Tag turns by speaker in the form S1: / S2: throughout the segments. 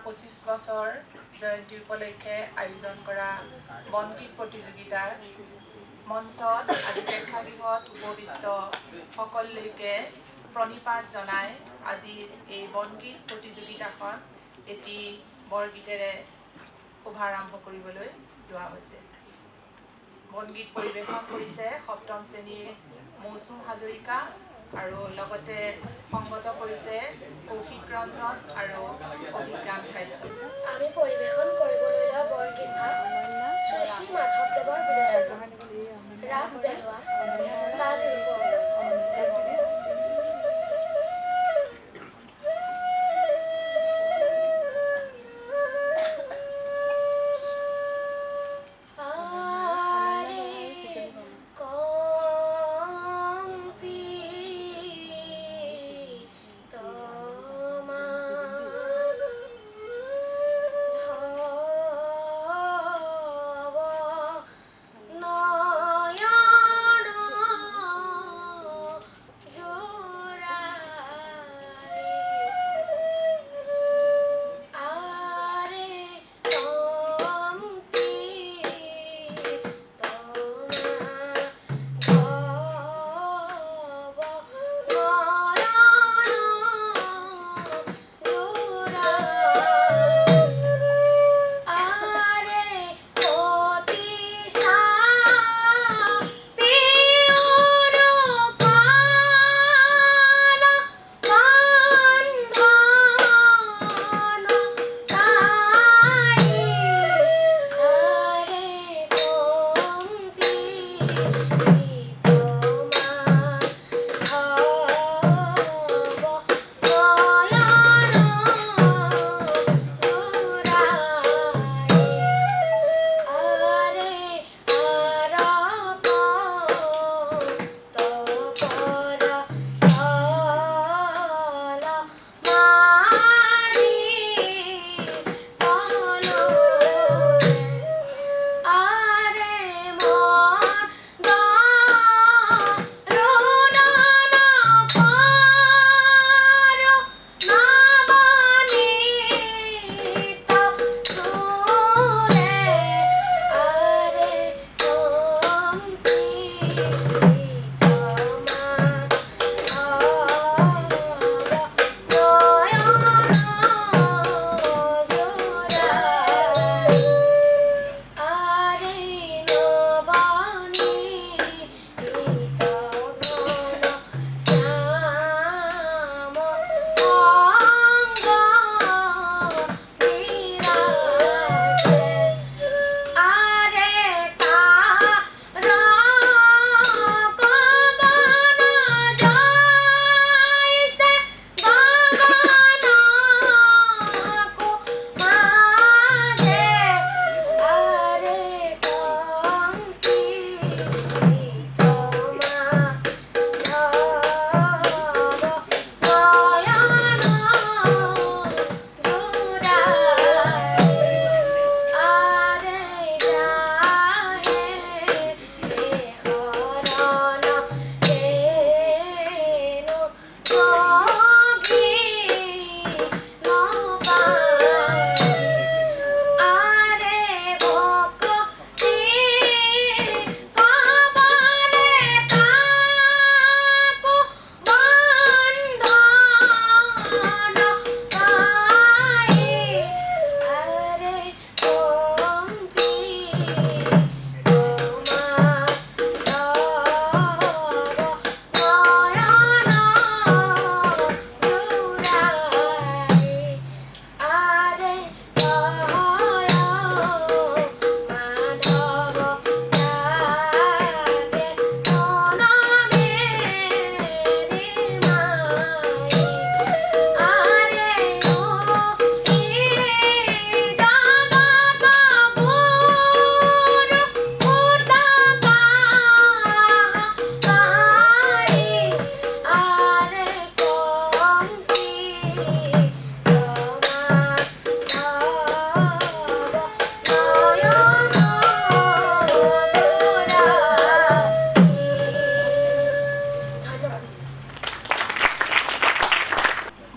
S1: 25 বছৰ জয়ন্তী উপলক্ষে আয়োজন কৰা বনগীত প্ৰতিযোগিতাৰ মঞ্চত আজি প্ৰেক্ষাগৃহত উপবিষ্ট সকললৈকে প্ৰণিপাত জনাই আজিৰ এই বনগীত প্ৰতিযোগিতাখন এটি বৰগীতেৰে শুভাৰম্ভ কৰিবলৈ লোৱা হৈছে। বনগীত পৰিৱেশন কৰিছে সপ্তম শ্ৰেণীৰ মৌচুম হাজৰিকা আৰু লগতে সংগত কৰিছে কৌশিক ৰঞ্জন আৰু অভিজ্ঞান কাৰ্য।
S2: আমি পৰিৱেশন কৰিবলৈ লোৱা বৰগীত ভাগ শ্ৰী শ্ৰী মাধৱদেৱৰ বিৰচিত ৰাগ বেলোৱা তাল ৰূপ।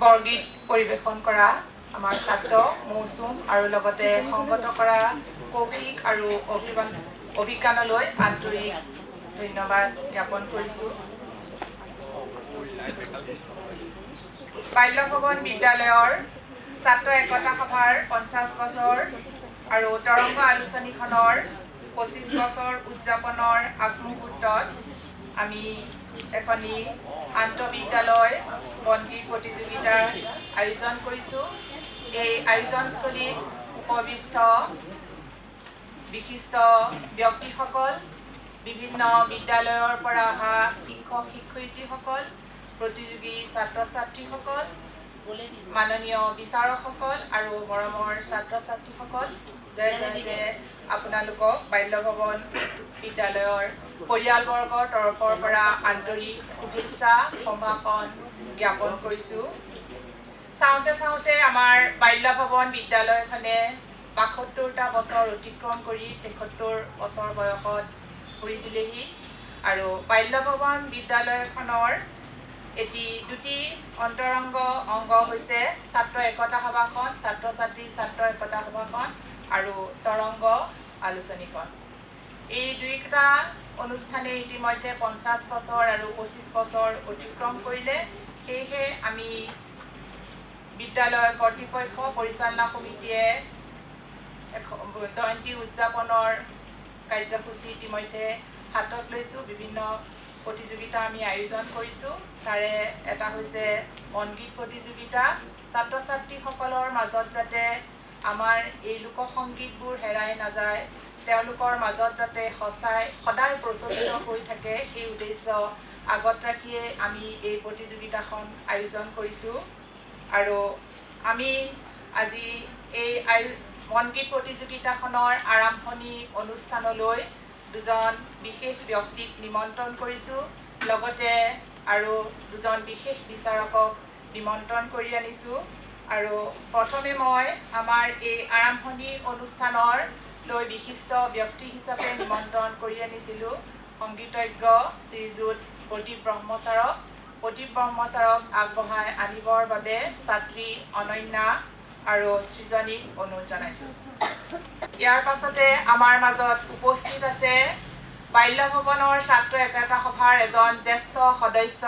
S1: বৰগীত পৰিৱেশন কৰা আমাৰ ছাত্ৰ মৌচুম আৰু লগতে সংগত কৰা কৌশিক আৰু অভিজ্ঞানলৈ আন্তৰিক ধন্যবাদ জ্ঞাপন কৰিছোঁ। বাল্য ভৱন বিদ্যালয়ৰ ছাত্ৰ একতা সভাৰ 50 বছৰ আৰু তৰংগ আলোচনীখনৰ 25 বছৰ উদযাপনৰ আগমুহূৰ্তত আমি এখনি আন্তঃবিদ্যালয় বনগীত প্ৰতিযোগিতাৰ আয়োজন কৰিছোঁ। এই আয়োজনস্থলীত উপবিষ্ট বিশিষ্ট ব্যক্তিসকল, বিভিন্ন বিদ্যালয়ৰ পৰা অহা শিক্ষক শিক্ষয়িত্ৰীসকল, প্ৰতিযোগী ছাত্ৰ ছাত্ৰীসকল, মাননীয় বিচাৰকসকল আৰু মৰমৰ ছাত্ৰ ছাত্ৰীসকল, জয় জয়তে আপোনালোকক বাল্য ভৱন বিদ্যালয়ৰ পৰিয়ালবৰ্গৰ তৰফৰ পৰা আন্তৰিক শুভেচ্ছা সম্ভাষণ জ্ঞাপন কৰিছোঁ। চাওঁতে চাওঁতে আমাৰ বাল্য ভৱন বিদ্যালয়খনে ৭২টা বছৰ অতিক্ৰম কৰি ৭৩ বছৰ বয়সত ভৰি দিলেহি আৰু বাল্য ভৱন বিদ্যালয়খনৰ দুটি অন্তৰংগ অংগ হৈছে ছাত্ৰ একতা সভাখন, ছাত্ৰ একতা সভাখন আৰু তৰংগ আলোচনীখন। এই দুয়োটা অনুষ্ঠানে ইতিমধ্যে 50 বছৰ আৰু 25 বছৰ অতিক্ৰম কৰিলে। সেয়েহে আমি বিদ্যালয় কৰ্তৃপক্ষ পৰিচালনা সমিতিয়ে জয়ন্তী উদযাপনৰ কাৰ্যসূচী ইতিমধ্যে হাতত লৈছোঁ। বিভিন্ন প্ৰতিযোগিতা আমি আয়োজন কৰিছোঁ। তাৰে এটা হৈছে বনগীত প্ৰতিযোগিতা। ছাত্ৰ ছাত্ৰীসকলৰ মাজত যাতে আমাৰ এই লোকসংগীতবোৰ হেৰাই নাযায়, তেওঁলোকৰ মাজত যাতে সদায় প্ৰচলিত হৈ থাকে, সেই উদ্দেশ্য আগত ৰাখিয়ে আমি এই প্ৰতিযোগিতাখন আয়োজন কৰিছোঁ। আৰু আমি আজি এই বনগীত প্ৰতিযোগিতাখনৰ আৰম্ভণি অনুষ্ঠানলৈ দুজন বিশেষ ব্যক্তিক নিমন্ত্ৰণ কৰিছোঁ, লগতে আৰু দুজন বিশেষ বিচাৰকক নিমন্ত্ৰণ কৰি আনিছোঁ। আৰু প্ৰথমে মই আমাৰ এই আৰম্ভণি অনুষ্ঠানৰ লৈ বিশিষ্ট ব্যক্তি হিচাপে নিমন্ত্ৰণ কৰি আনিছিলোঁ সংগীতজ্ঞ শ্ৰীযুত প্ৰদীপ ব্ৰহ্মচাৰক আগবঢ়াই আনিবৰ বাবে ছাত্ৰী অনন্যা আৰু সৃজনীক অনুৰোধ জনাইছোঁ। ইয়াৰ পাছতে আমাৰ মাজত উপস্থিত আছে বাল্য ভৱনৰ ছাত্ৰ একতা সভাৰ এজন জ্যেষ্ঠ সদস্য,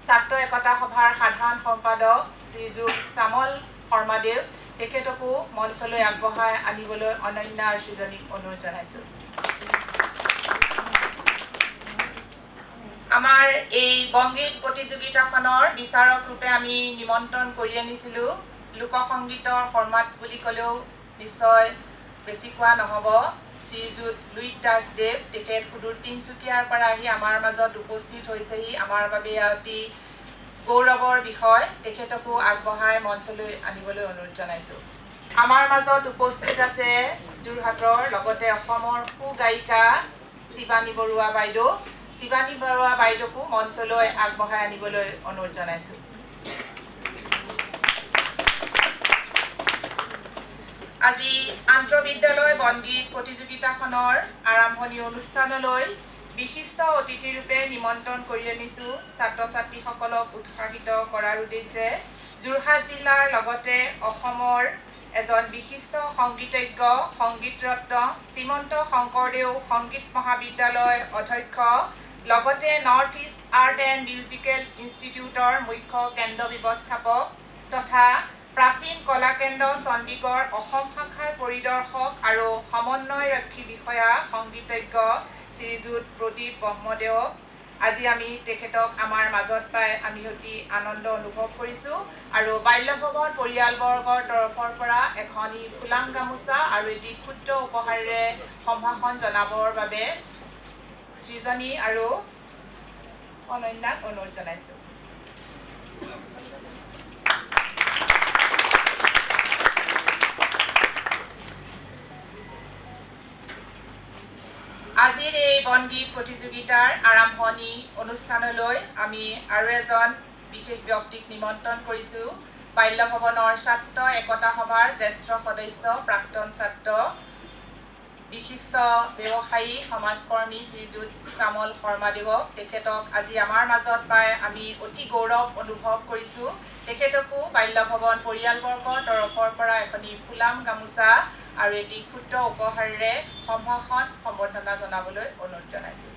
S1: ছাত্ৰ একতা সভাৰ সাধাৰণ সম্পাদক শ্ৰীযুত শ্যামল শৰ্মাদেৱ। তেখেতকো মঞ্চলৈ আগবঢ়াই আনিবলৈ অনন্যা আৰু সৃজনীক অনুৰোধ জনাইছোঁ। আমাৰ এই বনগীত প্ৰতিযোগিতাখনৰ বিচাৰক ৰূপে আমি নিমন্ত্ৰণ কৰি আনিছিলোঁ লোকসংগীতৰ ফৰ্মাট বুলি ক'লেও নিশ্চয় বেছি কোৱা নহ'ব, শ্ৰীযুত লুইত দাসদেৱ। তেখেত সুদূৰ তিনিচুকীয়াৰ পৰা আহি আমাৰ মাজত উপস্থিত হৈছেহি। আমাৰ বাবে অতি গৌৰৱৰ বিষয়। তেখেতকো আগবঢ়াই মঞ্চলৈ আনিবলৈ অনুৰোধ জনাইছোঁ। আমাৰ মাজত উপস্থিত আছে যোৰহাটৰ লগতে অসমৰ সুগায়িকা শিৱানী বৰুৱা বাইদেউ। শিৱানী বৰুৱা বাইদেউকো মঞ্চলৈ আগবঢ়াই আনিবলৈ অনুৰোধ জনাইছোঁ। আজি আন্তঃবিদ্যালয় বনগীত প্ৰতিযোগিতাখনৰ আৰম্ভণি অনুষ্ঠানলৈ বিশিষ্ট অতিথিৰূপে নিমন্ত্ৰণ কৰি আনিছোঁ ছাত্ৰ ছাত্ৰীসকলক উৎসাহিত কৰাৰ উদ্দেশ্যে যোৰহাট জিলাৰ লগতে অসমৰ এজন বিশিষ্ট সংগীতজ্ঞ সংগীতৰত্ন শ্ৰীমন্ত শংকৰদেৱ সংগীত মহাবিদ্যালয় অধ্যক্ষ, লগতে north east art and musical ইনষ্টিটিউটৰ মুখ্য কেন্দ্ৰ ব্যৱস্থাপক তথা প্ৰাচীন কলাকেন্দ্ৰ চণ্ডীগড় অসম শাখাৰ পৰিদৰ্শক আৰু সমন্বয়ৰক্ষী বিষয়া সংগীতজ্ঞ শ্ৰীযুত প্ৰদীপ ব্ৰহ্মদেৱক আজি আমি তেখেতক আমাৰ মাজত পাই আমি অতি আনন্দ অনুভৱ কৰিছোঁ। আৰু বাল্য ভৱন পৰিয়ালবৰ্গৰ তৰফৰ পৰা এখনি ফুলাম গামোচা আৰু এটি ক্ষুদ্ৰ উপহাৰেৰে সম্ভাষণ জনাবৰ বাবে সৃজনী আৰু অনন্যাক অনুৰোধ জনাইছোঁ। আজিৰ এই বনগীত প্ৰতিযোগিতাৰ আৰম্ভণি অনুষ্ঠানলৈ আমি আৰু এজন বিশেষ ব্যক্তিক নিমন্ত্ৰণ কৰিছোঁ বাল্য ভৱনৰ ছাত্ৰ একতা সভাৰ জ্যেষ্ঠ সদস্য প্ৰাক্তন ছাত্ৰ বিশিষ্ট ব্যৱসায়ী সমাজকৰ্মী শ্ৰীযুত শ্যামল শৰ্মাদেৱক তেখেতক আজি আমাৰ মাজত পাই আমি অতি গৌৰৱ অনুভৱ কৰিছোঁ। তেখেতকো বাল্যভৱন পৰিয়ালবৰ্গৰ তৰফৰ পৰা এখনি ফুলাম গামোচা আৰু এটি ক্ষুদ্ৰ উপহাৰেৰে সম্ভাষণ সম্বৰ্ধনা জনাবলৈ অনুৰোধ জনাইছোঁ।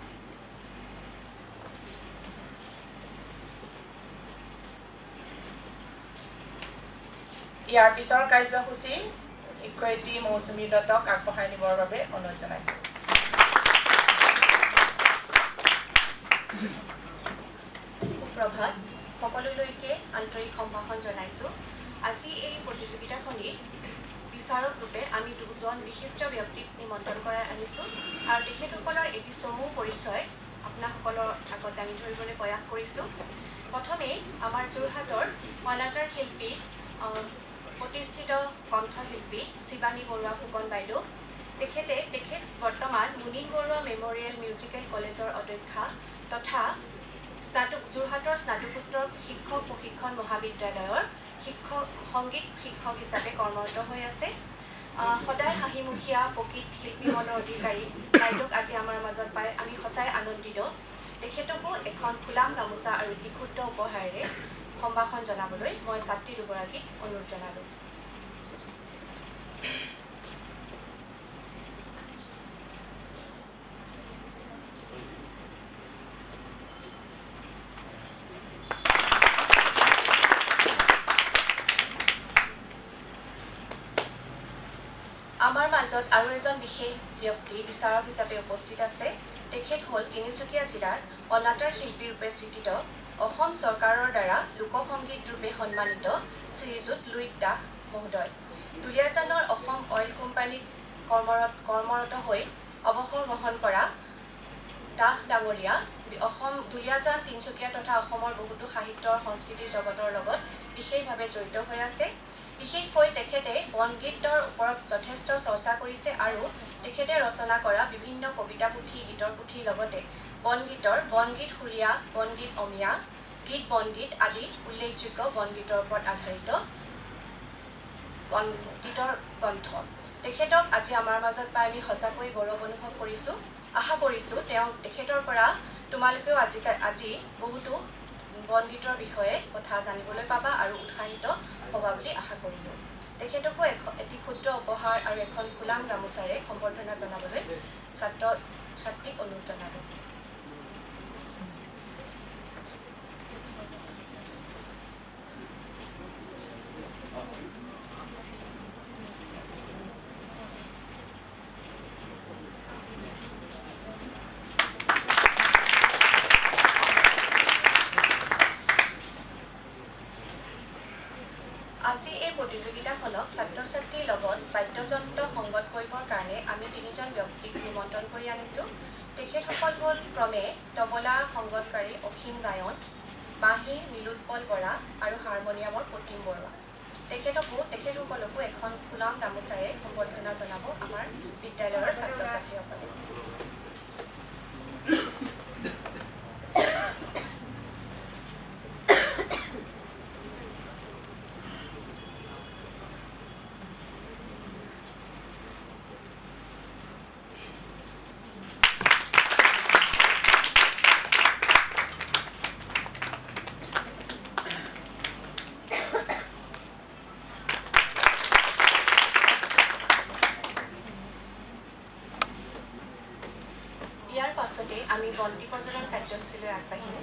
S1: ইয়াৰ পিছৰ কাৰ্যসূচী শিক্ষয়িত্ৰী মৌচুমী দত্তক আগবঢ়াই নিবৰ বাবে অনুৰোধ জনাইছোঁ।
S3: সুপ্ৰভাত, সকলোলৈকে আন্তৰিক সম্ভাষণ জনাইছোঁ। আজি এই প্ৰতিযোগিতাখনিত বিচাৰক ৰূপে আমি দুজন বিশিষ্ট ব্যক্তিক নিমন্ত্ৰণ কৰাই আনিছোঁ আৰু তেখেতসকলৰ এটি চমু পৰিচয় আপোনাসকলৰ আগত দাঙি ধৰিবলৈ প্ৰয়াস কৰিছোঁ। প্ৰথমেই আমাৰ যোৰহাটৰ কলাটাৰ শিল্পী প্ৰতিষ্ঠিত কণ্ঠশিল্পী শিৱানী বৰুৱা ফুকন বাইদেউ। তেখেত বৰ্তমান মুনীন বৰুৱা মেম'ৰিয়েল মিউজিকেল কলেজৰ অধ্যক্ষা তথা যোৰহাটৰ স্নাতকোত্তৰ শিক্ষক প্ৰশিক্ষণ মহাবিদ্যালয়ৰ সংগীত শিক্ষক হিচাপে কৰ্মৰত হৈ আছে। সদায় হাঁহিমুখীয়া প্ৰকৃত শিল্পী মনৰ অধিকাৰী বাইদেউক আজি আমাৰ মাজত পাই আমি সঁচাই আনন্দিত। তেখেতকো এখন ফুলাম গামোচা আৰু এটি ক্ষুদ্ৰ উপহাৰেৰে সম্ভাষণ জনাবলৈ মই ছাত্ৰী দুগৰাকীক অনুৰোধ জনালোঁ। আমাৰ মাজত আৰু এজন বিশেষ ব্যক্তি বিচাৰক হিচাপে উপস্থিত আছে। তেখেত হ'ল তিনিচুকীয়া জিলাৰ অনাতাঁৰ শিল্পী ৰূপে স্বীকৃত অসম চৰকাৰৰ দ্বাৰা লোকসংগীত ৰূপে সন্মানিত শ্ৰীযুত লুইত দাস মহোদয়। দুলীয়াজানৰ অসম অইল কোম্পানীত কৰ্মৰত হৈ অৱসৰ গ্ৰহণ কৰা দাস ডাঙৰীয়া দুলীয়াজান তিনিচুকীয়া তথা অসমৰ বহুতো সাহিত্য সংস্কৃতিৰ জগতৰ লগত বিশেষভাৱে জড়িত হৈ আছে। বিশেষকৈ তেখেতে বনগীতৰ ওপৰত যথেষ্ট চৰ্চা কৰিছে আৰু তেখেতে ৰচনা কৰা বিভিন্ন কবিতা পুথি, গীতৰ পুথিৰ লগতে বনগীত সুৰীয়া, বনগীত অমীয়া, গীত বনগীত আদি উল্লেখযোগ্য বনগীতৰ ওপৰত আধাৰিত গীতৰ গ্ৰন্থ। তেখেতক আজি আমাৰ মাজত পাই আমি সঁচাকৈ গৌৰৱ অনুভৱ কৰিছোঁ। আশা কৰিছোঁ তেখেতৰ পৰা তোমালোকেও আজি বহুতো বনগীতৰ বিষয়ে কথা জানিবলৈ পাবা আৰু উৎসাহিত হ'বা বুলি আশা কৰিলোঁ। তেখেতকো এটি ক্ষুদ্ৰ উপহাৰ আৰু এখন ফুলাম গামোচাৰে সম্বৰ্ধনা জনাবলৈ ছাত্ৰীক অনুৰোধ জনালোঁ। আজি এই প্ৰতিযোগিতাখনক ছাত্ৰ ছাত্ৰীৰ লগত বাদ্যযন্ত্ৰ সংগত কৰিবৰ কাৰণে আমি তিনিজন ব্যক্তিক নিমন্ত্ৰণ কৰি আনিছোঁ। তেখেতসকল হ'ল ক্ৰমে তবলা সংগতকাৰী অসীম গায়ন, বাঁহী নীলোৎপল বৰা আৰু হাৰমনিয়ামৰ প্ৰতিম বৰুৱা। তেখেতসকলকো এখন ফুলাম গামোচাৰে সম্বৰ্ধনা জনাব আমাৰ বিদ্যালয়ৰ ছাত্ৰ ছাত্ৰীসকলে। ইয়াৰ পাছতে আমি বন্তি প্ৰজ্বলন কাৰ্যসূচীলৈ আগবাঢ়িম।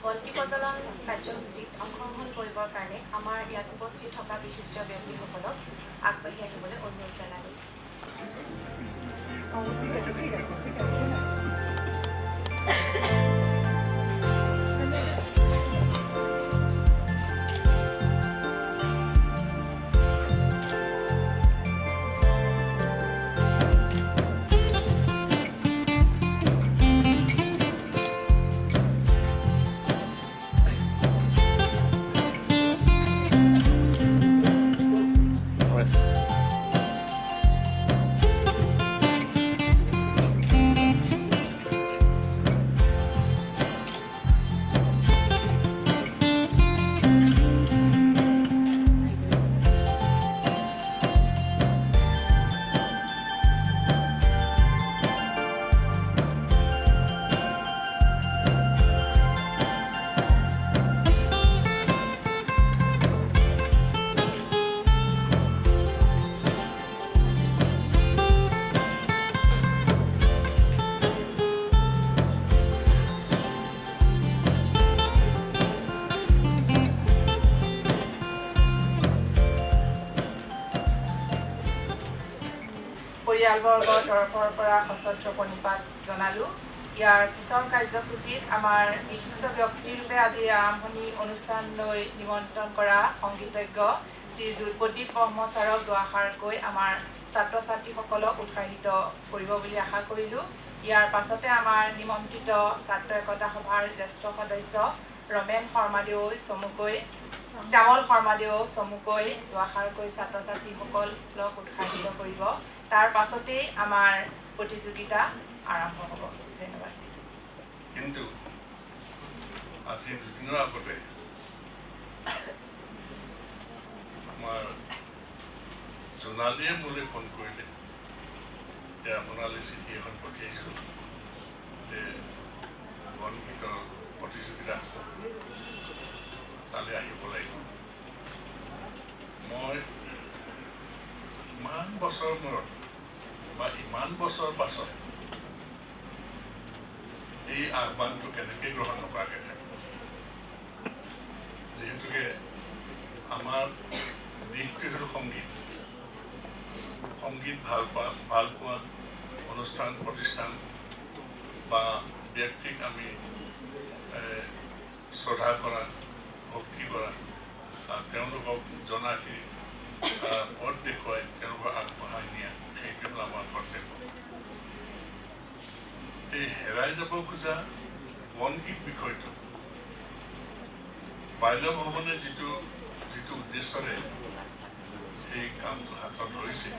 S3: বন্তি প্ৰজ্বলন কাৰ্যসূচীত অংশগ্ৰহণ কৰিবৰ কাৰণে আমাৰ ইয়াত উপস্থিত থকা বিশিষ্ট ব্যক্তিসকলক আগবাঢ়ি আহিবলৈ অনুৰোধ জনালোঁ।
S1: পৰিয়ালবৰ্গৰ তৰফৰ পৰা সশ্ৰদ্ধ প্ৰণিপাত জনালোঁ। ইয়াৰ পিছৰ কাৰ্যসূচীত আমাৰ বিশিষ্ট ব্যক্তিৰূপে আজিৰ আৰম্ভণি অনুষ্ঠানলৈ নিমন্ত্ৰণ কৰা সংগীতজ্ঞ শ্ৰী প্ৰদীপ ব্ৰহ্মচাৰক দুআষাৰকৈ আমাৰ ছাত্ৰ ছাত্ৰীসকলক উৎসাহিত কৰিব বুলি আশা কৰিলোঁ। ইয়াৰ পাছতে আমাৰ নিমন্ত্ৰিত ছাত্ৰ একতা সভাৰ জ্যেষ্ঠ সদস্য ৰমেন শৰ্মাদেৱই শ্যামল শৰ্মাদেৱই চমুকৈ দুআষাৰকৈ ছাত্ৰ ছাত্ৰীসকলক উৎসাহিত কৰিব। তাৰ পাছতেই আমাৰ প্ৰতিযোগিতা আৰম্ভ হ'ব। ধন্যবাদ।
S4: কিন্তু আজি দুদিনৰ আগতে আমাৰ জোনালীয়ে মোলৈ ফোন কৰিলে যে আপোনালৈ চিঠি এখন পঠিয়াইছোঁ যে বনগীতৰ প্ৰতিযোগিতা তালৈ আহিব লাগিব। মই ইমান বছৰ মূৰত বা ইমান বছৰ পাছত এই আহ্বানটো কেনেকৈ গ্ৰহণ নকৰাকৈ থাকে, যিহেতুকে আমাৰ দিশটো হ'ল সংগীত ভাল পোৱা অনুষ্ঠান প্ৰতিষ্ঠান বা ব্যক্তিক আমি শ্ৰদ্ধা কৰা, ভক্তি কৰা, তেওঁলোকক জনাখিনি পথ দেখুৱাই তেওঁলোকক আগবঢ়াই নিয়া, সেইটো হ'ল আমাৰ কৰ্তব্য। এই হেৰাই যাব খোজা বনগীত বিষয়টো বাল্য ভৱনে যিটো উদ্দেশ্যৰে এই কামটো হাতত লৈছে,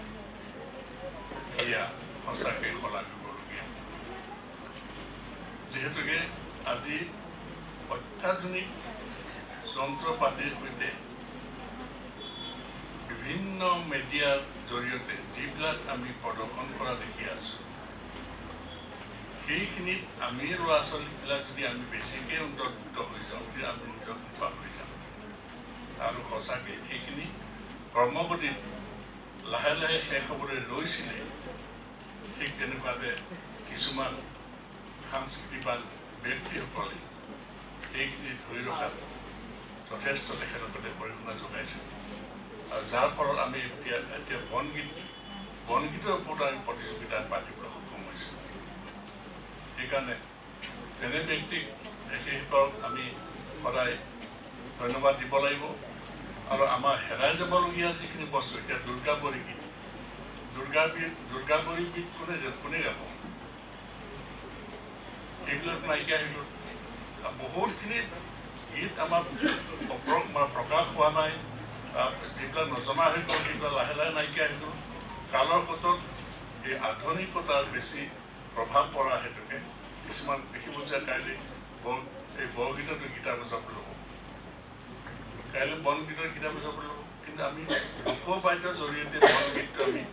S4: এয়া সঁচাকৈ শলাগিবলগীয়া। যিহেতুকে আজি অত্যাধুনিক যন্ত্ৰ পাতিৰ সৈতে বিভিন্ন মিডিয়াৰ জৰিয়তে যিবিলাক আমি প্ৰদৰ্শন কৰা দেখি আছোঁ, সেইখিনিত আমি ল'ৰা ছোৱালীবিলাক যদি আমি বেছিকৈ অন্তৰ্ভুক্ত হৈ যাওঁ, তেতিয়া আমি নিজকে পাহৰি যাম। আৰু সঁচাকৈ সেইখিনি কৰ্মগতিত লাহে লাহে শেষ হ'বলৈ লৈছিলে। ঠিক তেনেকুৱাতে কিছুমান সাংস্কৃতিবান ব্যক্তিসকলে সেইখিনি ধৰি ৰখাত যথেষ্ট তেখেতসকলে অৰিহণা যোগাইছে। আৰু যাৰ ফলত আমি এতিয়া বনগীতৰ ওপৰত আমি প্ৰতিযোগিতা পাতিবলৈ সক্ষম হৈছোঁ। সেইকাৰণে তেনে ব্যক্তিক সেইসকলক আমি সদায় ধন্যবাদ দিব লাগিব। আৰু আমাৰ হেৰাই যাবলগীয়া যিখিনি বস্তু, এতিয়া দুৰ্গাবৰী গীত, দুৰ্গাবৰী গীত কোনে গাব? এইবিলাক নাইকিয়া হৈ গ'ল। বহুতখিনি গীত আমাৰ প্ৰকাশ হোৱা নাই, যিবিলাক নজনা হৈ গ'ল সেইবিলাক লাহে লাহে নাইকিয়া হৈ গ'ল। কালৰ সোঁতত এই আধুনিকতাৰ বেছি প্ৰভাৱ পৰা হেতুকে কিছুমান দেখিব যে কাইলৈ এই বৰগীততো গীতা বজাবলৈ ল'ব, কাইলৈ বনগীতৰ গীতা বজাবলৈ ল'ব। কিন্তু আমি লোকবাদ্যৰ জৰিয়তে বনগীতটো আমি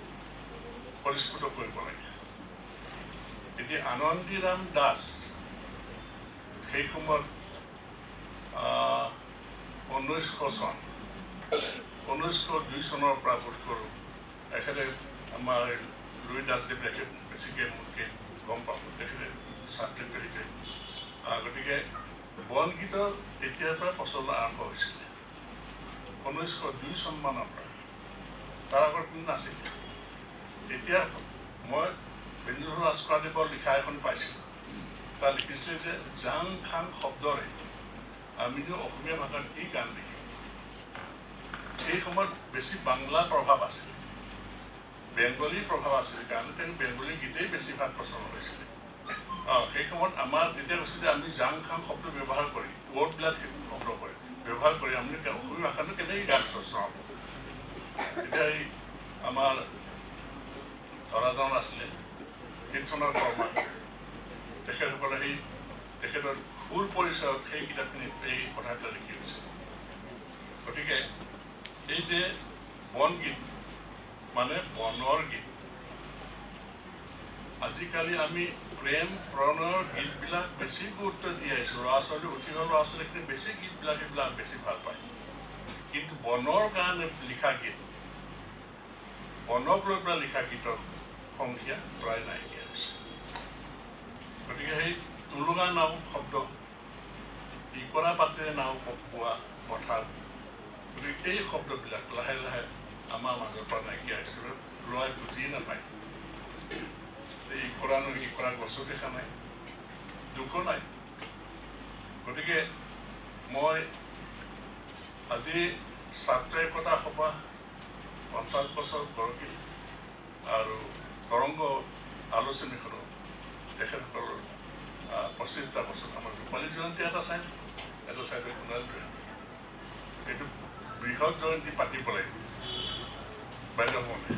S4: পৰিস্ফুট কৰিব লাগে। এতিয়া আনন্দীৰাম দাস সেই সময়ত 1902 চনৰ পৰা বোধ কৰোঁ এখেতে আমাৰ লুই দাসদেৱ বেছিকৈ মোতকৈ গম পাব, তেখেতে ছাত্ৰীত্ব সেইটোৱে। গতিকে বনগীতৰ তেতিয়াৰ পৰা প্ৰচলন আৰম্ভ হৈছিলে 1902 চনমানৰ পৰা। তাৰ আগত কোনো নাছিল। তেতিয়া মই বেণুধৰ ৰাজখোৱাদেৱৰ লিখা এখন পাইছিলোঁ। তাত লিখিছিলে যে জাং খাং শব্দৰে আমিনো অসমীয়া ভাষাত কি গান লিখিম। সেই সময়ত বেছি বাংলা প্ৰভাৱ আছিল, বেংগলীৰ প্ৰভাৱ আছিল, কাৰণ তেওঁ বেংগলী গীতেই বেছিভাগ প্ৰচলন হৈছিলে। সেই সময়ত আমাৰ তেতিয়া কৈছে যে আমি জাং খাং শব্দ ব্যৱহাৰ কৰি, ৱৰ্ডবিলাক শব্দ কৰি ব্যৱহাৰ কৰি আমি অসমীয়া ভাষাটো কেনেকৈ গান ৰচনা হ'ব। এতিয়া এই আমাৰ ধৰাজন আছিলে কীৰ্তনৰ কৰ্মা, তেখেতসকলে তেখেতৰ সুৰ পৰিচয়ত সেই কিতাপখিনিত এই কথাবিলাক লিখি গৈছে। গতিকে এই যে বনগীত মানে বনৰ গীত, আজিকালি আমি প্ৰেম প্ৰণয়ৰ গীতবিলাক বেছি গুৰুত্ব দি আহিছোঁ। ল'ৰা ছোৱালী উঠি অহা ল'ৰা ছোৱালীখিনি বেছি গীতবিলাক এইবিলাক বেছি ভাল পায়। কিন্তু বনৰ কাৰণে লিখা গীত, বনক লৈ পেলাই লিখা গীতৰ সংখ্যা প্ৰায় নাইকিয়া হৈছে। গতিকে সেই টুলুঙা নাও শব্দ, ইকৰা পাতেৰে নাও পোৱা পথাৰ, গতিকে এই শব্দবিলাক লাহে লাহে আমাৰ মাজৰ পৰা নাইকিয়া হৈছে। ল'ৰাই বুজিয়ে নাপায় কৰা নদী কৰা গছো দেখা নাই, দুখো নাই। গতিকে মই আজি ছাত্ৰ একতা সভা 50 বছৰ গঢ়কিল আৰু তৰংগ আলোচনীখনো তেখেতসকলৰ 25টা বছৰ আমাৰ ৰূপালী জয়ন্তী এটা চাইড, এটা চাইডে সোণালী জয়ন্তী, এইটো বৃহৎ জয়ন্তী পাতিব লাগিব বাইদেউ ভ্ৰমণে।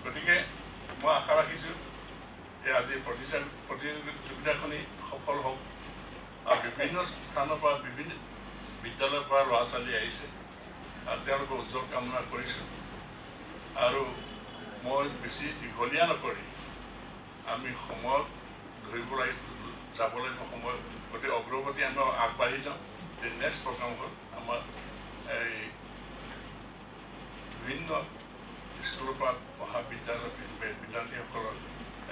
S4: গতিকে মই আশা ৰাখিছোঁ যে আজি প্ৰতিযোগিতাখনি সফল হওক আৰু বিভিন্ন স্থানৰ পৰা বিভিন্ন বিদ্যালয়ৰ পৰা ল'ৰা ছোৱালী আহিছে আৰু তেওঁলোকৰ উজ্জ্বল কামনা কৰিছোঁ। আৰু মই বেছি দীঘলীয়া নকৰি আমি সময়ত ধৰিব লাগিব, যাব লাগিব সময়, গতিকে অগ্ৰগতি আমি আগবাঢ়ি যাওঁ। নেক্সট প্ৰগ্ৰাম হ'ল আমাৰ এই বিভিন্ন স্কুলৰ পৰা পঢ়া বিদ্যাৰ্থীসকলৰ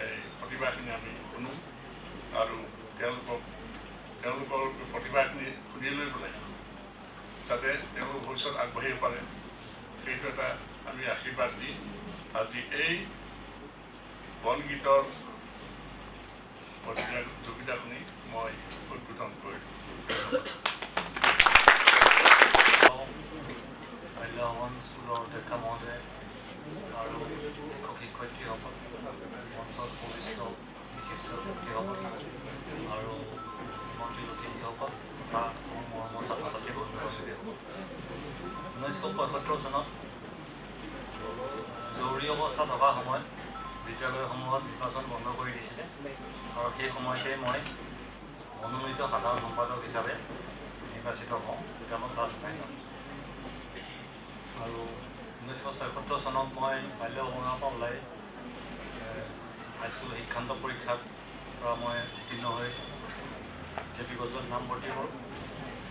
S4: এই প্ৰতিভাখিনি আমি শুনো আৰু তেওঁলোকৰ প্ৰতিভাখিনি শুনি লৈ পেলাই যাতে তেওঁলোক ভৱিষ্যত আগবাঢ়িব পাৰে, সেইটো এটা আমি আশীৰ্বাদ দি আজি এই বনগীতৰ প্ৰতিযোগিতাখনি মই উদ্বোধন কৰিলোঁ।
S5: বাল্যভৱন স্কুলৰ অধ্যক্ষ মহোদয় আৰু শিক্ষক শিক্ষয়িত্ৰীসকল, মঞ্চত উপবিষ্ট বিশিষ্ট ব্যক্তিসকল আৰু মন্ত্ৰী অতিথিসকল তথা মোৰ মৰমৰ ছাত্ৰ ছাত্ৰী বন্ধু বান্ধৱীসকল, 1975 চনত জৰুৰী অৱস্থা থকা সময়ত বিদ্যালয়সমূহত নিৰ্বাচন বন্ধ কৰি দিছিলে আৰু সেই সময়তে মই মনোনীত সাধাৰণ সম্পাদক হিচাপে নিৰ্বাচিত হওঁ, যেতিয়া মই ক্লাছ 9ত। আৰু 1976 চনত মই বাল্যভৱনৰ পৰা ওলাই হাইস্কুল শিক্ষান্ত পৰীক্ষাত পৰা মই উত্তীৰ্ণ হৈ জে পি কলেজত নামভৰ্তি কৰোঁ।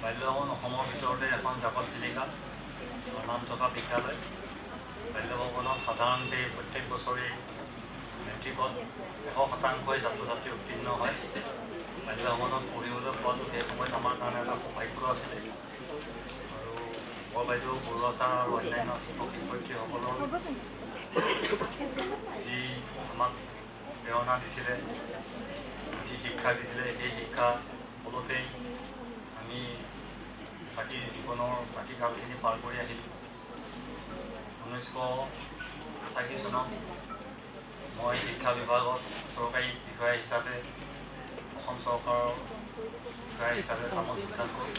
S5: বাল্যভৱন অসমৰ ভিতৰতে এখন জাকত জিলিকা নাম থকা বিদ্যালয়। বাল্যভৱনত সাধাৰণতে প্ৰত্যেক বছৰে মেট্ৰিকত 100% ছাত্ৰ ছাত্ৰী উত্তীৰ্ণ হয়। বাল্যভৱনত পঢ়িবলৈ পোৱাটো সেই সময়ত আমাৰ কাৰণে এটা সৌভাগ্য আছিলে। আৰু বৰ বাইদেউ, বৰুৱা ছাৰ আৰু অন্যান্য শিক্ষক শিক্ষয়িত্ৰীসকলৰ যি আমাক প্ৰেৰণা দিছিলে, যি শিক্ষা দিছিলে, সেই শিক্ষা ফলতেই আমি বাকী জীৱনৰ বাকী কালখিনি পাৰ কৰি আহিলোঁ। 1980 চনত মই শিক্ষা বিভাগত চৰকাৰী বিষয়া হিচাপে অসম চৰকাৰৰ বিষয়া হিচাপে কামত যোগদান কৰোঁ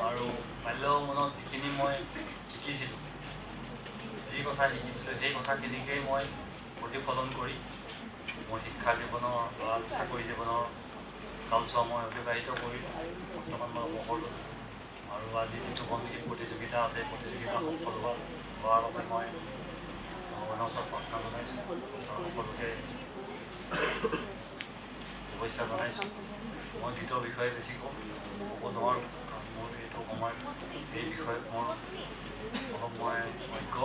S5: আৰু বাল্যভৱনত যিখিনি মই শিকিছিলোঁ, যি কথা শিকিছিলোঁ, সেই কথাখিনিকেই মই প্ৰতিফলন কৰি মোৰ শিক্ষা জীৱনৰ বা চাকৰি জীৱনৰ কালচোৱা মই অতিবাহিত কৰিলোঁ। বৰ্তমান মই অৱসৰ ল'লোঁ আৰু আজি যিটো বনগীত প্ৰতিযোগিতা আছে, প্ৰতিযোগিতা সফল হোৱাৰ বাবে মই ভগৱানৰ ওচৰত প্ৰাৰ্থনা জনাইছোঁ আৰু সকলোকে শুভেচ্ছা জনাইছোঁ। মই গীতৰ বিষয়ে বেছি ক'ব নোৱাৰোঁ, কাৰণ মোৰ এইটো সময়ত এই বিষয়ত মোৰ অলপ মই অজ্ঞ।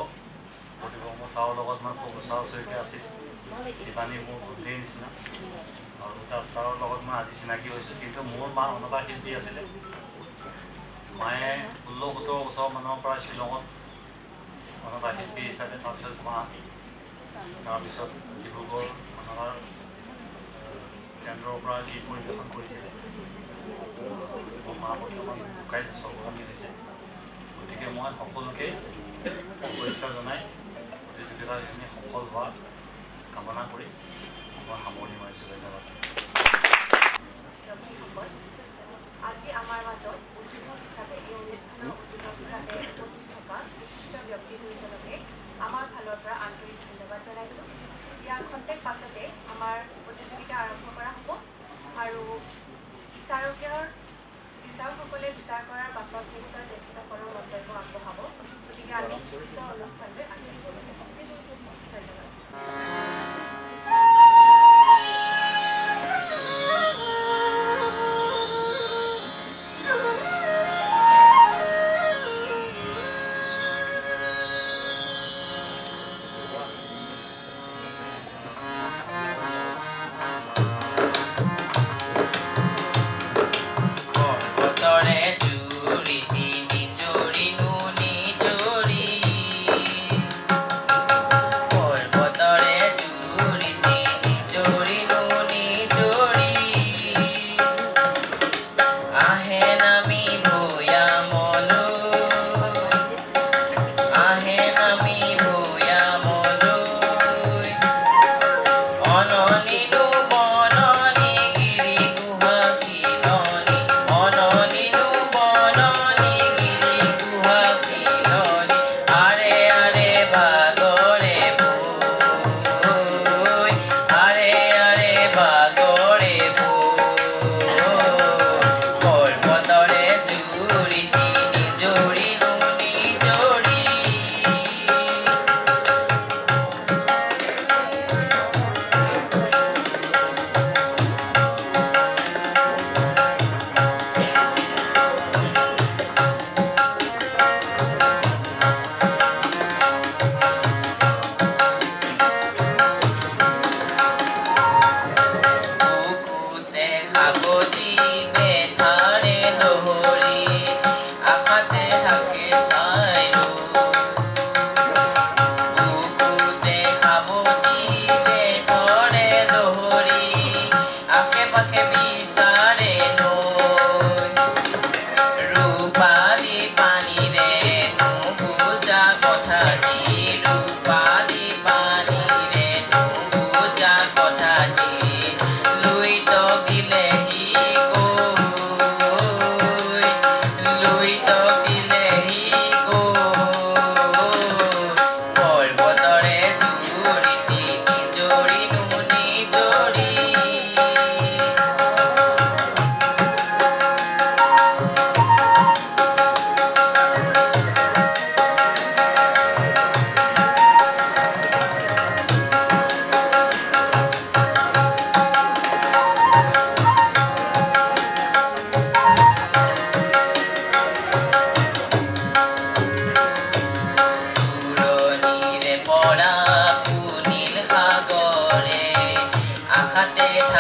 S5: গতিকে মোৰ ছাৰৰ লগত মই প্ৰভুচাৰ ওচৰতে আছিল, শিৱানী মোৰ ভণ্টীৰ নিচিনা, আৰু তাৰ ছাৰৰ লগত মই আজি চিনাকি হৈছোঁ। কিন্তু মোৰ মা অনবা শিল্পী আছিলে। মায়ে 16-17 বছৰমানৰ পৰা শ্বিলঙত অনবা শিল্পী হিচাপে, তাৰপিছত গুৱাহাটী, তাৰপিছত ডিব্ৰুগড় অনবাৰ কেন্দ্ৰৰ পৰা গীত পৰিৱেশন কৰিছিলে। মোৰ মা বৰ্তমান ঢুকাইছে, স্বৰ্গগামী হৈছে। গতিকে মই সকলোকে শুভেচ্ছা জনাই প্ৰতিযোগিতাখিনি সফল হোৱা কামনা কৰি মই সামৰণি মাৰিছোঁ। ধন্যবাদ।
S3: আজি আমাৰ মাজত উদ্বোধক হিচাপে, এই অনুষ্ঠানৰ উদ্বোধক হিচাপে উপস্থিত থকা বিশিষ্ট ব্যক্তি দুজনকে আমাৰ ফালৰ পৰা আন্তৰিক ধন্যবাদ জনাইছোঁ। ইয়াৰ খন্তেক পাছতে আমাৰ প্ৰতিযোগিতা আৰম্ভ কৰা হ'ব আৰু বিচাৰকসকলে বিচাৰ কৰাৰ পাছত নিশ্চয় তেখেতসকলৰ মন্তব্য আগবঢ়াব। গতিকে আমি পিছৰ অনুষ্ঠানলৈ আগবাঢ়িব বিচাৰিছোঁ। ধন্যবাদ।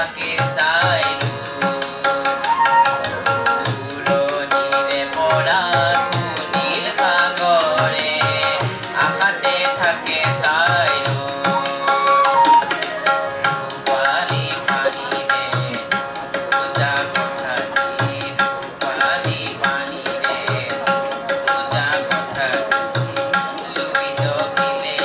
S6: থাকে চাইলো দূৰণিৰে পৰা সুনীল সাগৰে আশাতে থাকে চাইলো ৰূপালী পানীৰে পূজা পথাৰী ৰূপালী পানীৰে পূজা পথাৰী লুইত গিলে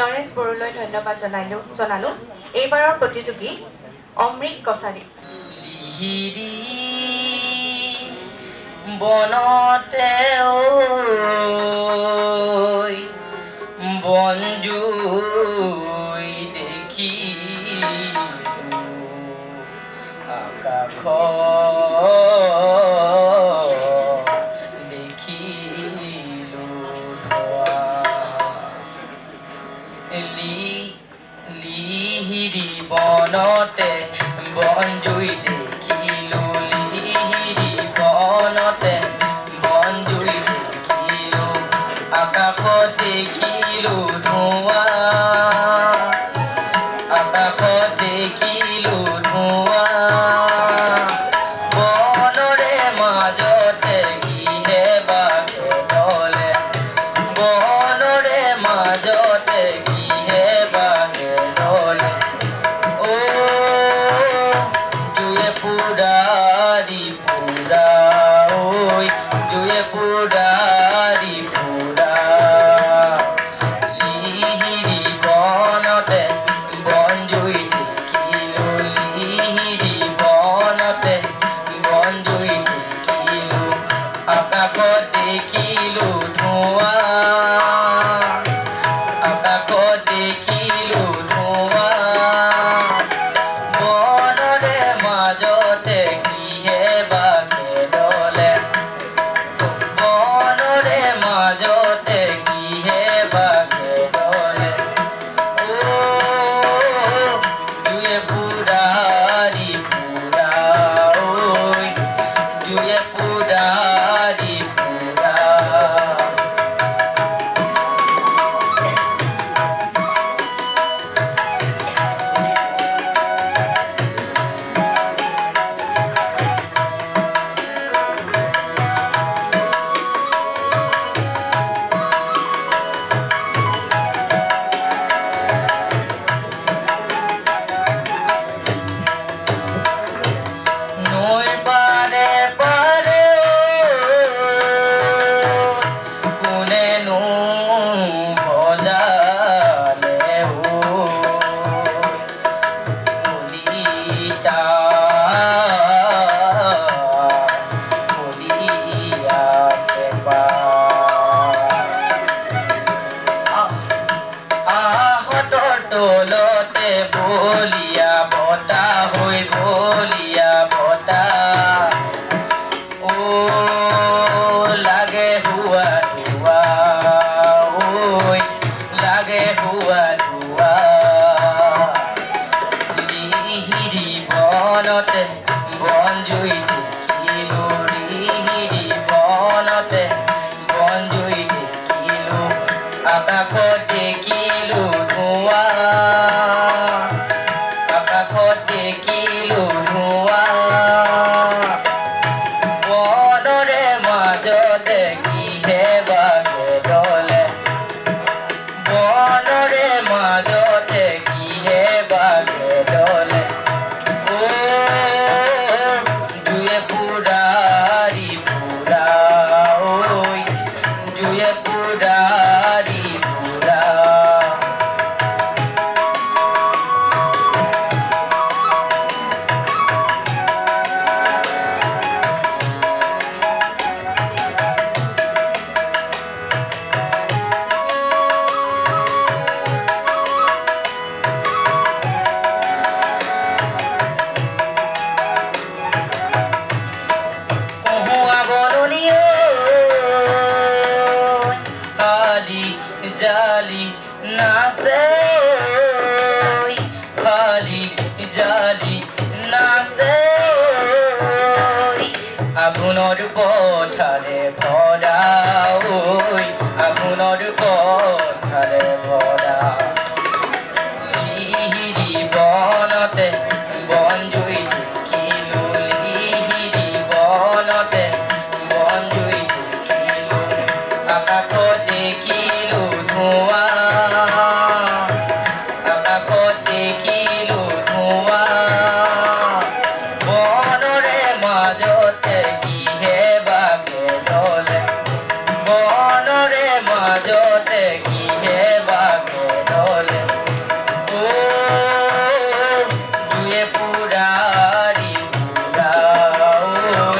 S3: নৰেশ বড়োলৈ ধন্যবাদ জনালোঁ এইবাৰৰ প্ৰতিযোগী অমৃত কছাৰী
S6: হিৰি বনতে বনজুই দেখিলো আকাশ দেখিলো ধোৱা লিহিৰি বনতে বনজুই দেখিলো লিহিৰি বনতে বনজুই দেখিলো আকাশত দেখিলো ধোঁৱা আকাশত দেখিলো ধোঁৱা বনৰে মাজতে কিহে বাঘে দলে বনৰে মাজতে কিহে বাঘে দলে ও জুয়ে পুৰাৰি পুৰা ঐ জুয়ে পুৰাৰি পুৰা লিহিৰি বনতে বনজুই দেখিলো লিহিৰি বনতে বনজুই দেখিলো আকাশত দেখিলো ধোঁৱা আকাশত দেখিলো ধোঁৱা বনৰে মাজতে কিহে বাঘে দলে বনৰে মাজতে কিহে বাঘে দলে ও জুয়ে পুৰাৰি পুৰা ঐ জুয়ে পুৰাৰি পুৰা নৈ পাৰে পাৰে কোনেনো বজালে কলিতা কলিয়া পেপা আহঁতৰ তলতে বলিয়া বতাহ হৈ বলিয়া বতাহ ও লাগে হুৱা ধোৱা ঐ লাগে হুৱা ধোৱা লিহিৰি বনতে বনজুই দেখিলো লিহিৰি বনতে বনজুই দেখিলো আকাশত দেখিলো ধোঁৱা আপোনাৰ পথাৰে ভৰা ঐ আপোনাৰ পথাৰে ভৰা লিহিৰি বনতে বনজুই দেখিলো লিহিৰি বনতে বনজুই দেখিলো আকাশত দেখিলো ধোঁৱা আকাশত দেখিলো ধোঁৱা বনৰে মাজতে কিহে বাঘে দলে বনৰে মাজতে কিহে বাঘে দলে ও জুয়ে পুৰাৰি পুৰা ঐ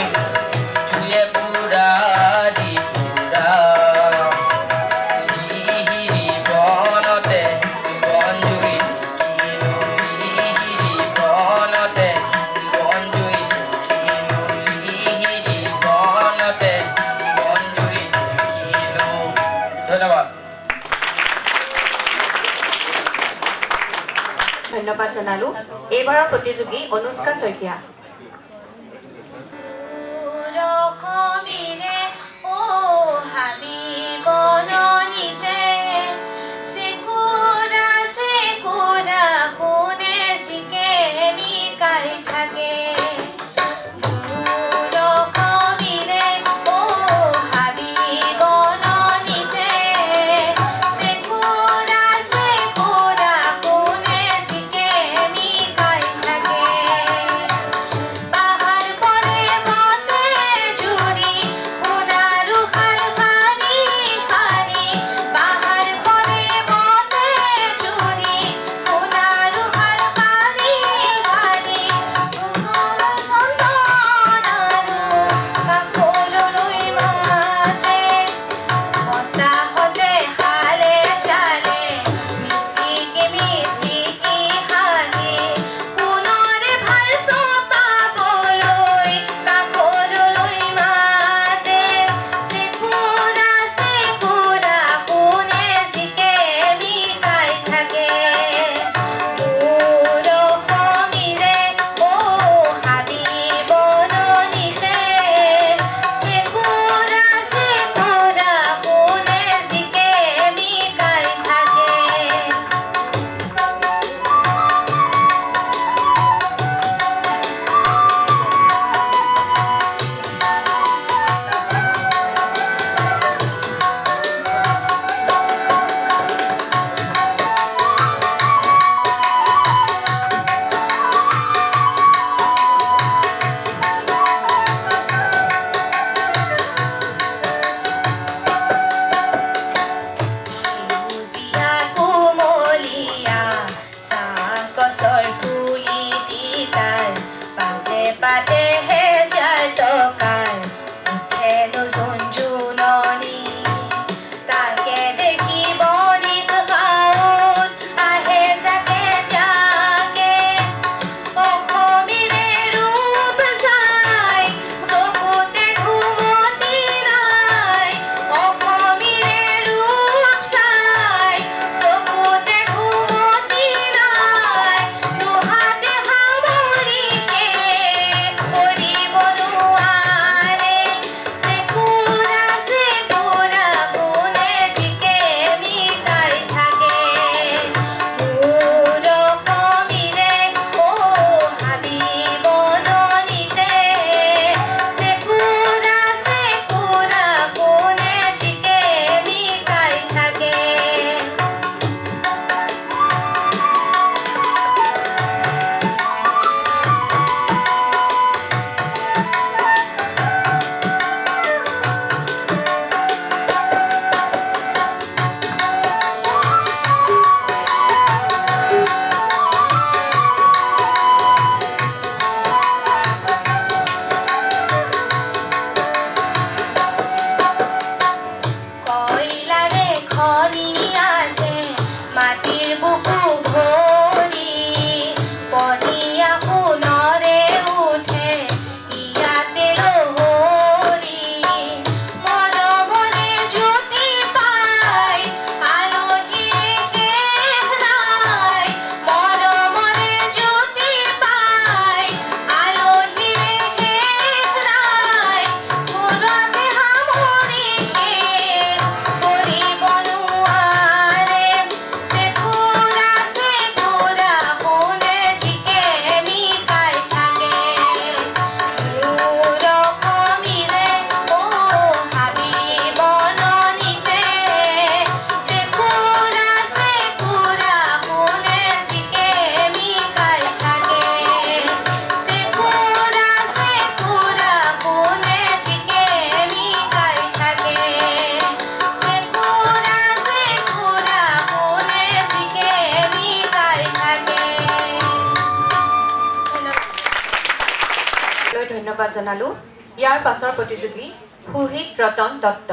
S6: জুয়ে পুৰাৰি পুৰা লিহিৰি বনতে বনজুই দেখিলো লিহিৰি বনতে বনজুই দেখিলো লিহিৰি বনতে বনজুই দেখিলো ধন্যবাদ
S3: ধন্যবাদ জনালোঁ এইবাৰৰ প্ৰতিযোগী অনুষ্কা শইকীয়া
S2: ৰখমিৰে ও হাবি বননিতে চেকুৰা চেকুৰা শুনে জিকে মিকাই থাকে ৰখমিৰে ও হাবি বননিতে চেকুৰা চেকুৰা শুনে জিকে মিকাই থাকে পাহাৰ পৰ্বতে জুৰি সোণাৰু শাল শাৰী শাৰী পাহাৰ পৰ্বতে জুৰি সোণাৰু শাল শাৰী শাৰী কোমল চন্দন আৰু কাষৰলৈ মাতে বতাহতে হালে চালে মিচিকি মিচিকি হাঁহি সোণৰে ভাল চপাবলৈ কাষৰলৈ মাতে চেকুৰা চেকুৰা কোনে জিকে মিকাই থাকে দূৰ অসমিৰে ও হাবি বননিতে চেকুৰা চেকুৰা কোনে জিকে মিকাই থাকে সেউজীয়া কুমলীয়া চাহ গছৰ পুলি তিতাৰ পাতে পাতে হেজাৰ টকাৰ উঠেনো জোন জোননি তাকে দেখি বনিক খাওঁত আহে জাকে জাকে অসমীৰে ৰূপ চাই চকুতে ঘুমতি নাই অসমীৰে ৰূপ চাই চকুতে ঘুমতি নাই
S3: ধন্যবাদ জনালোঁ। ইয়াৰ পাছৰ প্ৰতিযোগী সুহৃদ ৰতন দত্ত।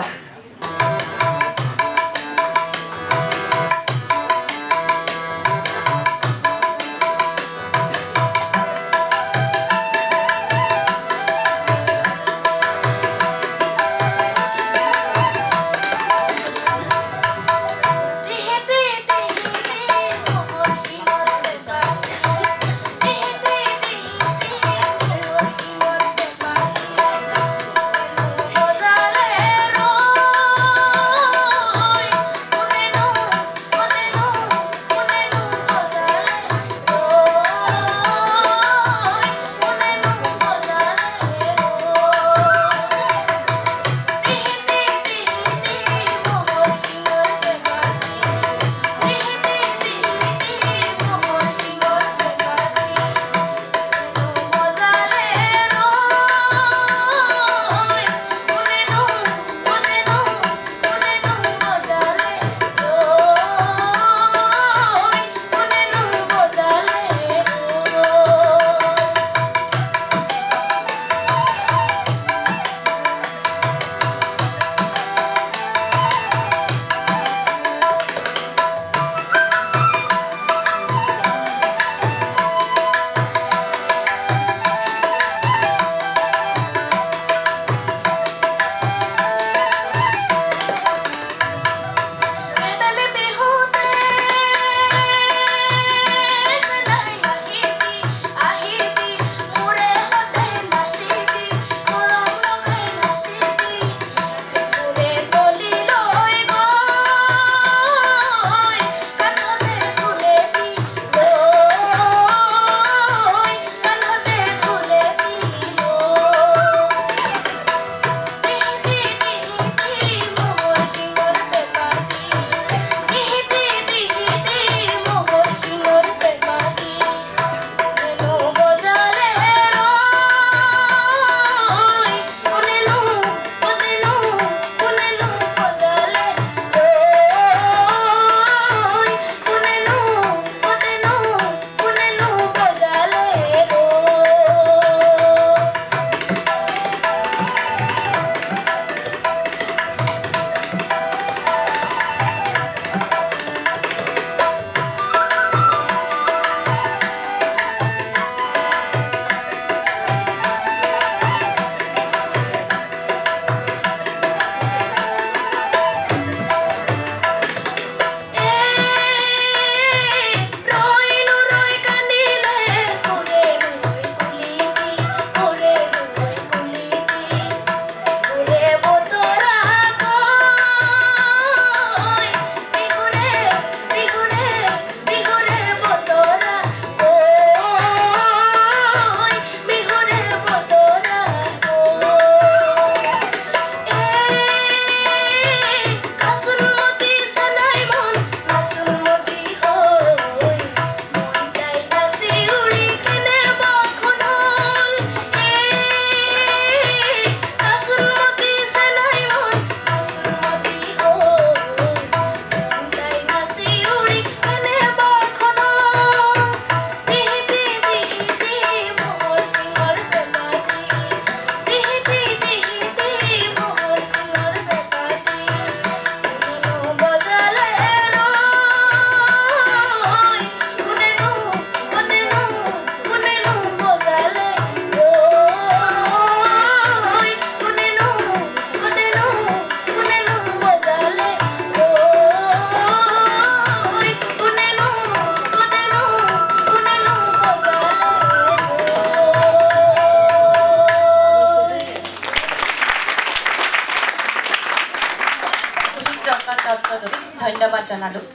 S3: ধন্যবাদ জনালোঁ।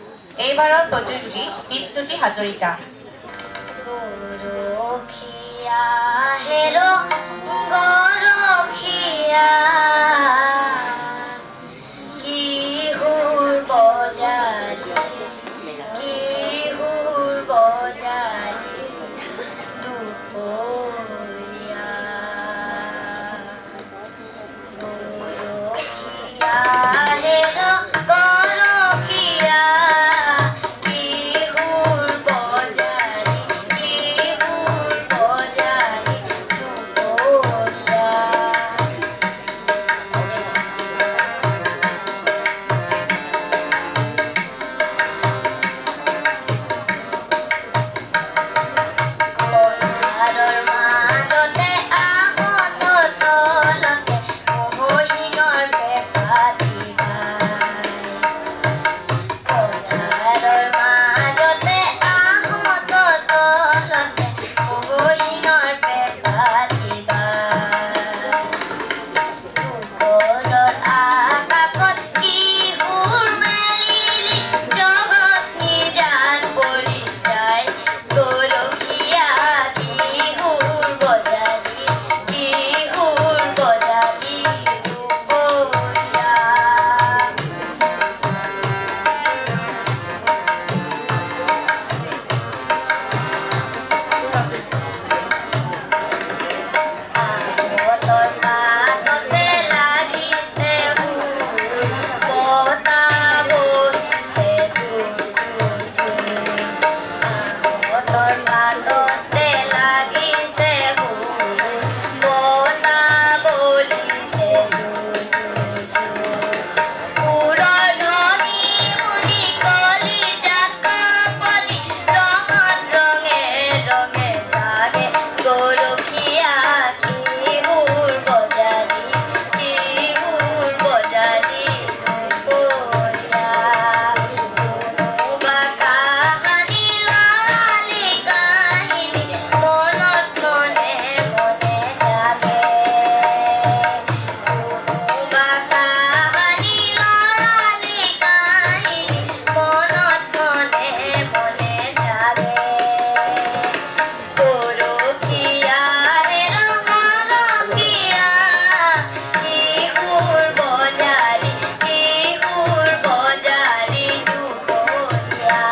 S3: এইবাৰৰ প্ৰতিযোগী দীপজ্যোতি হাজৰিকা।
S2: গৰখীয়া হেৰ গৰখীয়া কিশোৰ বজালি কিশোৰ বজালি দুপৰীয়া গৰখীয়া হেৰ গৰখীয়া কিশোৰ বজালি কিশোৰ বজালি দুপৰীয়া তৰ মাততে লাগিছে সুৰ বতা বলিছে জোৰ সুৰৰ ধ্বনি শুনি কলিজাত কাঁপনি ৰঙত ৰঙে ৰঙে জাগে গৰখীয়া কি সুৰ বজালি দুপৰীয়া কোনোবা কাহানি লৰালি কাহিনী মনত মনে মনে জাগে কোনোবা কাহানি লৰালি কাহিনী মনত মনে মনে জাগে গৰখীয়া হে ৰঙৰখীয়া কি সুৰ বজালি দুপৰীয়া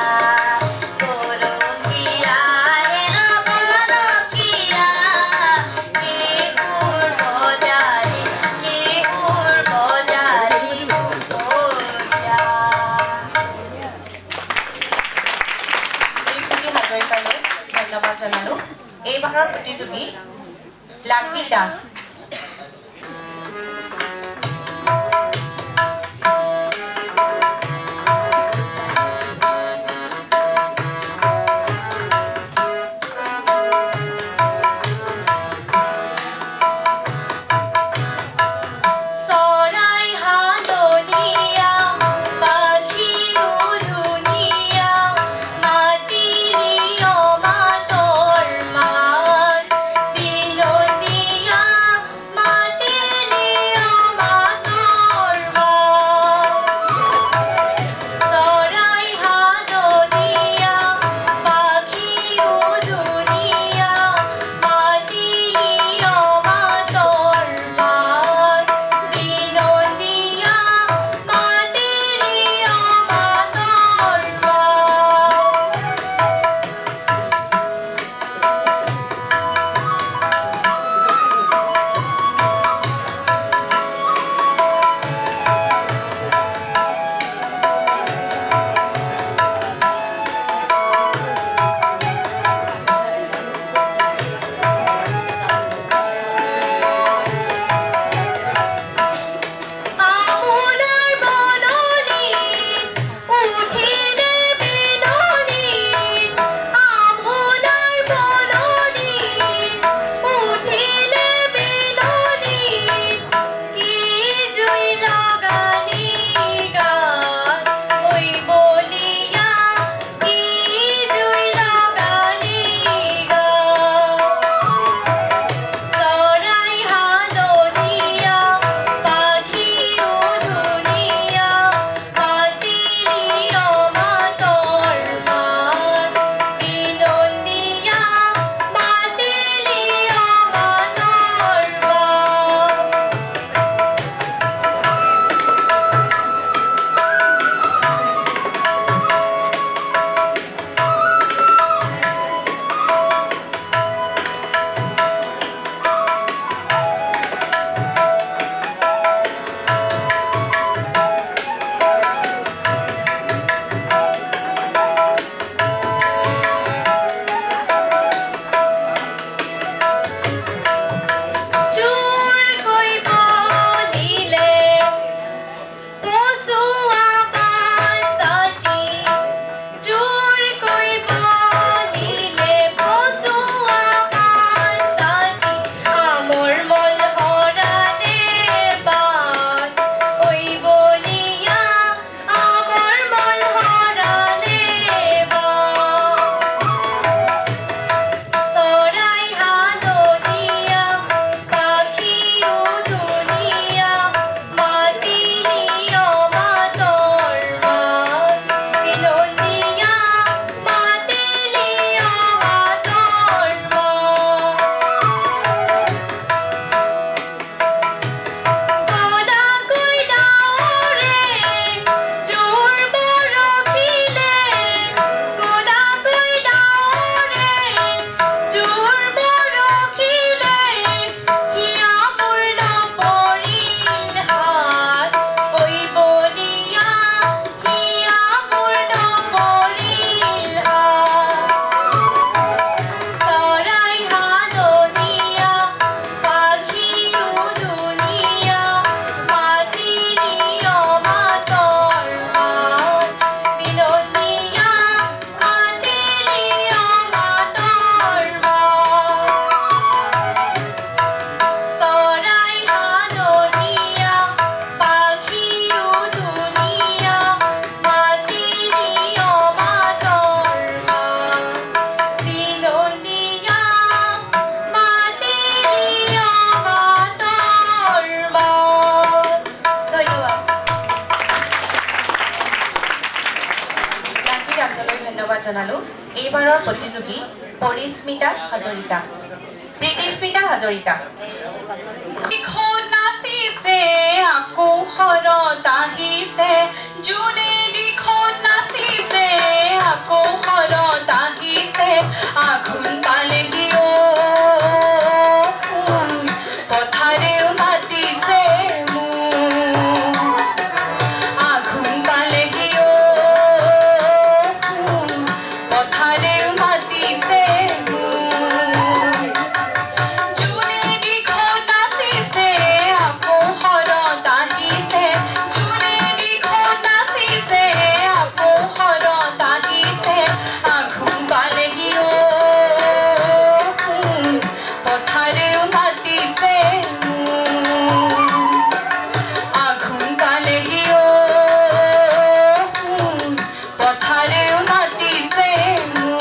S2: গৰখীয়া হে ৰঙৰখীয়া কি সুৰ বজালি দুপৰীয়া
S3: দীপজ্যোতি হাজৰিকালৈ ধন্যবাদ জনালোঁ। এইবাৰৰ প্ৰতিযোগী লাকী দাস।
S2: চৰাই হালধীয়া পাখি উধুনীয়া মাতিৰিয় মাতৰ মান দিনতীয়া
S3: জনালোঁ এইবাৰৰ প্ৰতিযোগী পৰিস্মিতা হাজৰিকা। প্ৰীতিস্মিতা হাজৰিকা। নাচিছে আকৌ শৰত আহিছে, যোনে দিশত নাচিছে আকৌ শৰত আহিছে, আঘোণ পালেহি পথাৰেও মাতিছে মোক, আঘোণ পালেহি পথাৰেও মাতিছে মোক, যোনে দিশত নাচিছে আকৌ শৰত আহিছে, যোনে দিশত নাচিছে আকৌ শৰত আহিছে, আঘোণ পালেহি পথাৰেও মাতিছে মোক, আঘোণ পালেহি পথাৰেও মাতিছে মোক।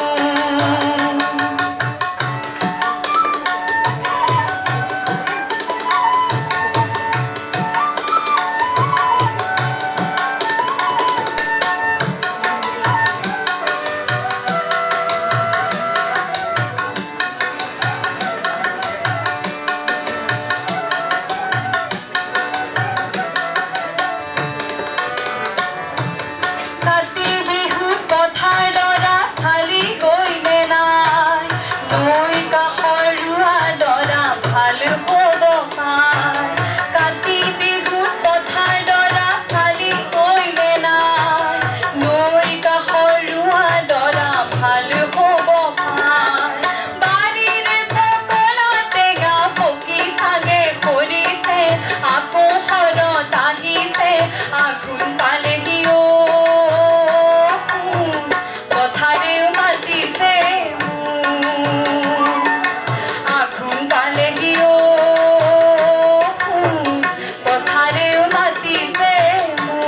S3: কাতি বিহুত পথাৰ দৰা চালি গৈনে নাই, নৈ কাষৰ ৰোৱা দৰা ভাল হ'ব পায়। কাতি বিহুত পথাৰ দৰা চালি গৈনে নাই, নৈ কাষৰ ৰোৱা দৰা ভাল হ'ব পায়। বাৰীৰে চকলা টেঙা পকি চাগে সৰিছে, আকৌ শৰত আহিছে, আঘোণ পালেহি পথাৰেও মাতিছে মোক, আঘোণ পালেহি পথাৰেও মাতিছে মোক।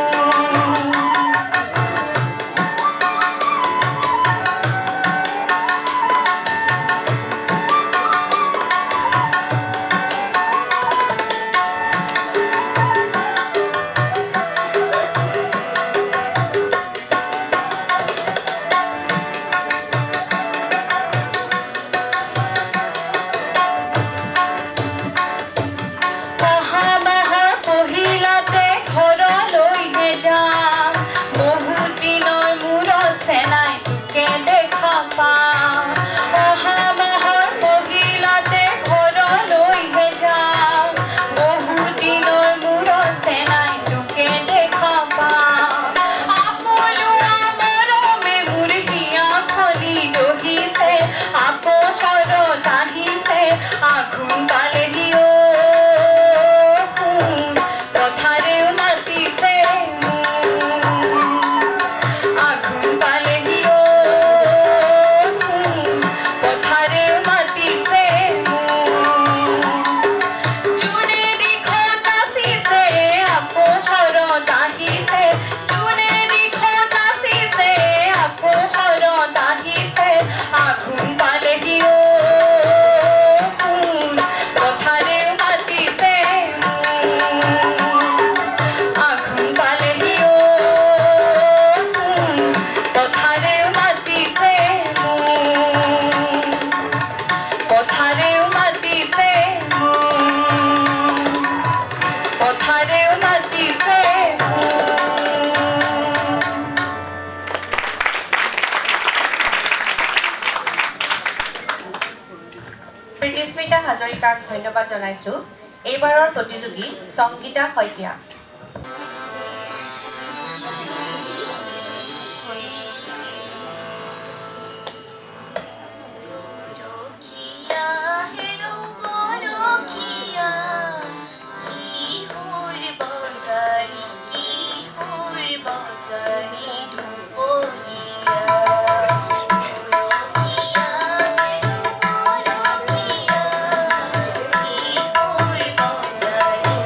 S3: অহা মাহৰ পহিলাতে ঘৰলৈহে যাম, বহুত দিনৰ মূৰত চেনাই তোকে দেখা পাম। অহা মাহৰ পহিলাতে ঘৰলৈহে যাম, বহুত দিনৰ মূৰত চেনাই তোকে দেখা পাম। আপলোৱা মৰমে মোৰ হিয়াখনি দহিছে, আকৌ শৰত আহিছে, আঘোণ পালেহি পথাৰেও মাতিছে মোক, আঘোণ পালেহি পথাৰেও মাতিছে মোক, যোনে দিশত নাচিছে আকৌ শৰত আহিছে, যোনে দিশত নাচিছে আকৌ শৰত আহিছে, আঘোণ পালেহি পথাৰেও মাতিছে মোক, আঘোণ পালেহি পথাৰেও মাতিছে মোক, পথাৰেও মাতিছে মোক, পথাৰেও মাতিছে মোক। প্ৰীতিস্মিতা হাজৰিকাক ধন্যবাদ জনাইছোঁ। এইবাৰৰ প্ৰতিযোগী সংগীতা শইকীয়া।
S2: গৰখীয়া হেনো গৰখীয়া, কিশোৰ বজাৰী দুপৰীয়া। গৰখীয়া হেনো গৰখীয়া, কিশোৰ বজাৰী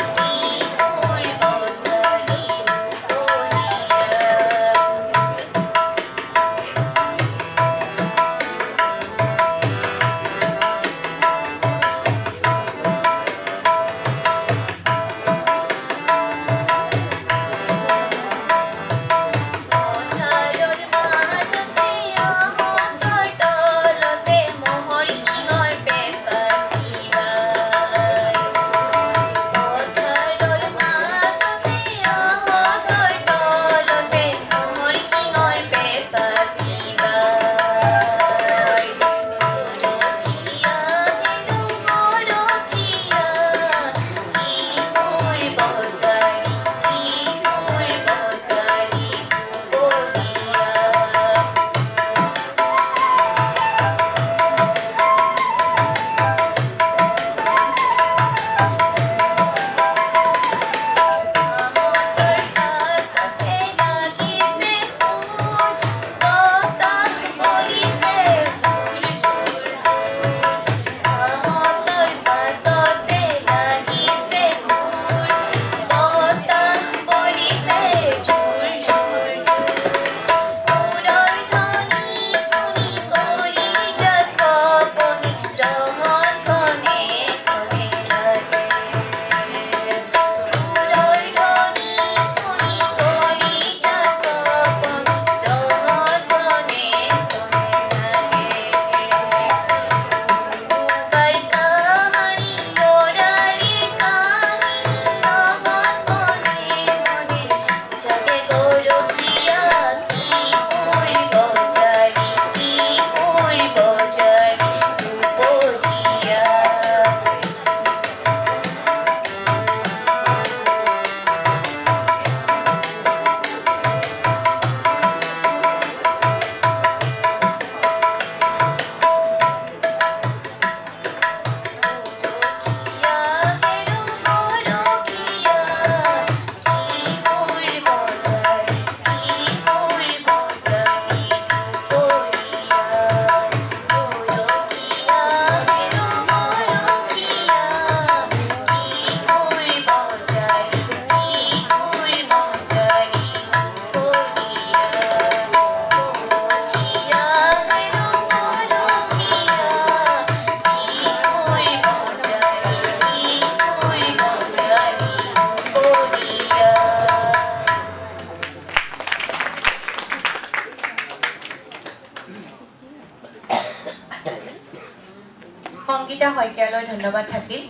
S3: সংগীতা শইকীয়ালৈ ধন্যবাদ থাকিল।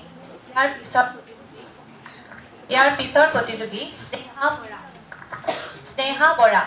S3: ইয়াৰ পিছৰ প্ৰতিযোগী স্নেহা বৰা।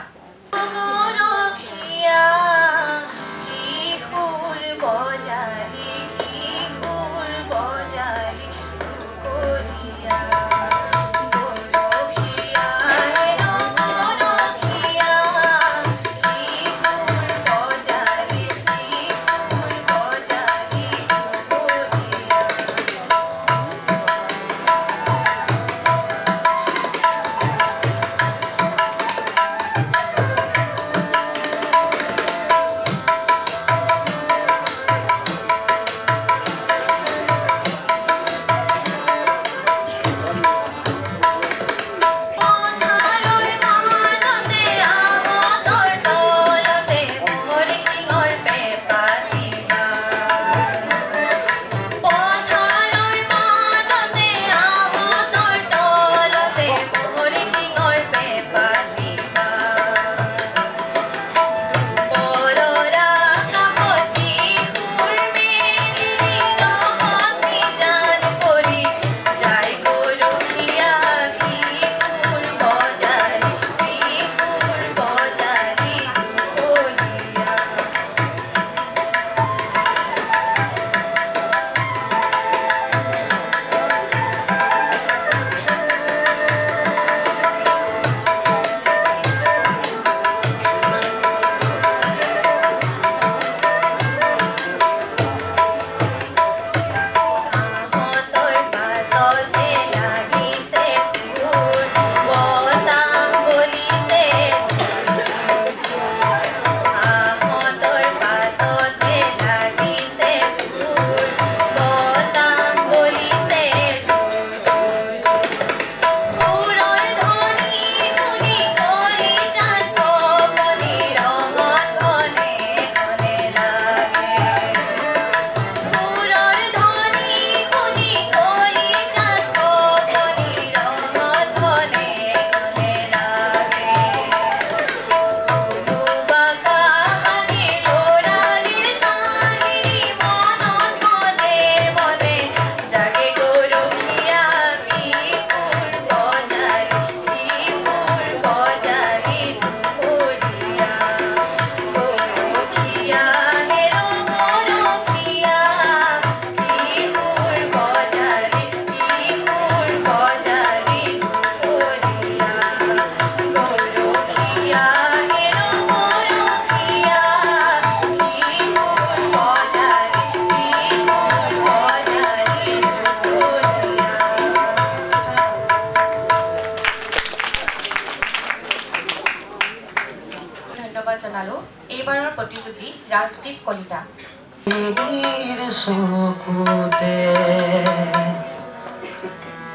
S3: এইবাৰৰ প্ৰতিযোগী ৰাজদীপ কলিতা।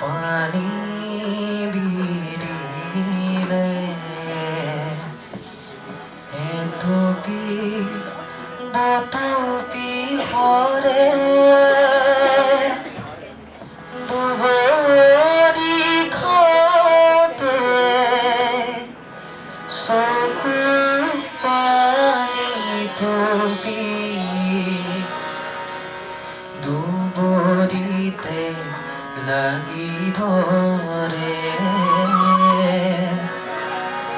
S6: পানী বিৰিলে এথপি বতপি হৰে দুবৰি খতে চকু পানী থপি দুবৰিতে লাগি ধৰে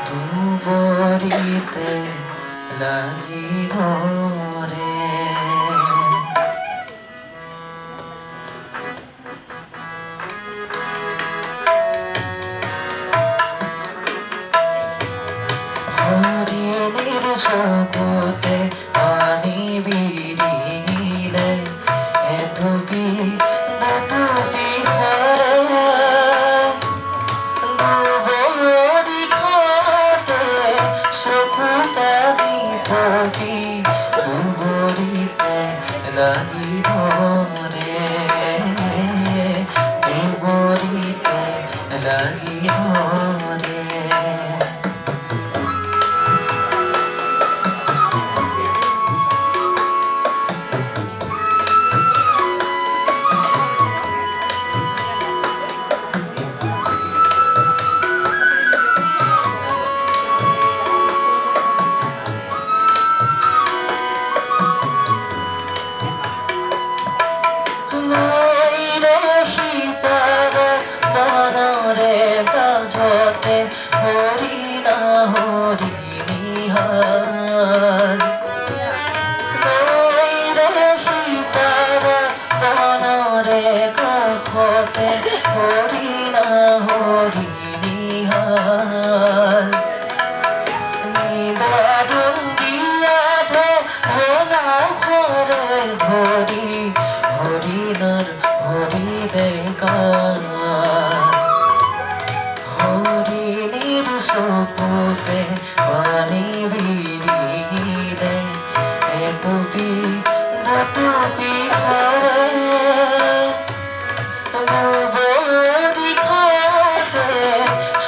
S6: দুবৰিতে লাগি ধৰে হৰিণীৰ চকুতে পানী বিৰিলে এথপি দুটপি হৰে দুবৰি খতে চকু পানী থপি দুবৰিতে লাগি ধৰে দুবৰিতে লাগি ধৰে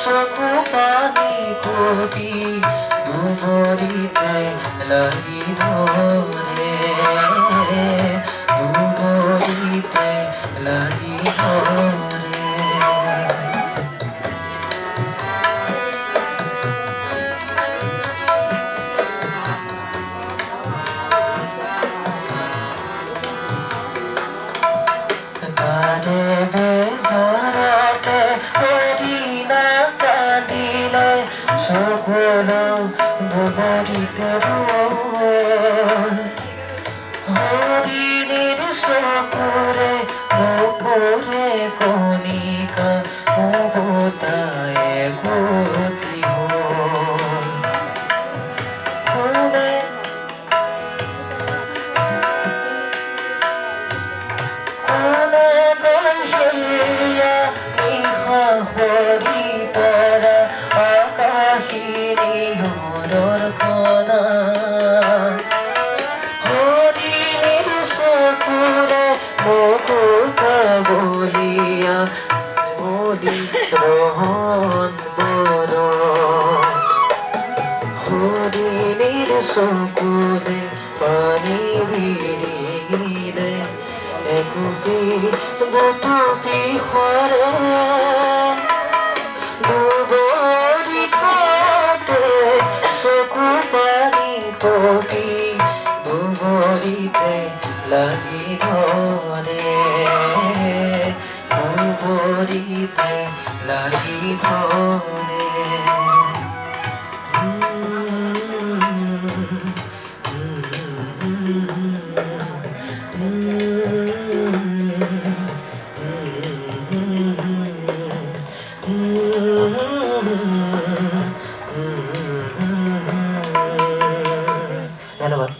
S6: চকু পানী পতি দুবৰিতে লাগি ধৰে দুবৰিতে লাগি ধৰে তাৰে বেজাৰতে এদিনা কান্দিলে চকুলো দুবৰিতে হৰিণীৰ চকুৰে নপৰে কণিকা উভতাই গতি হ'ল কোনে কোনে কৈছেয়া নিশা সৰি পৰা আকাশিনী দৰ্শনা হৰিণীৰ চকুৰে মুকুত বলিয়া বলি ৰহন বৰ হৰিণীৰ চকুৰে পানী বিৰিলে একোটি দুটুপি সৰে দুবৰি খাতে চকু পানী পতি দুবৰিতে লাগি ধৰে দুবৰিতে লাগি ধৰে ধন্যবাদ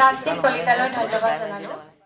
S3: ৰাজদীপ কলিতালৈ ধন্যবাদ জনালোঁ।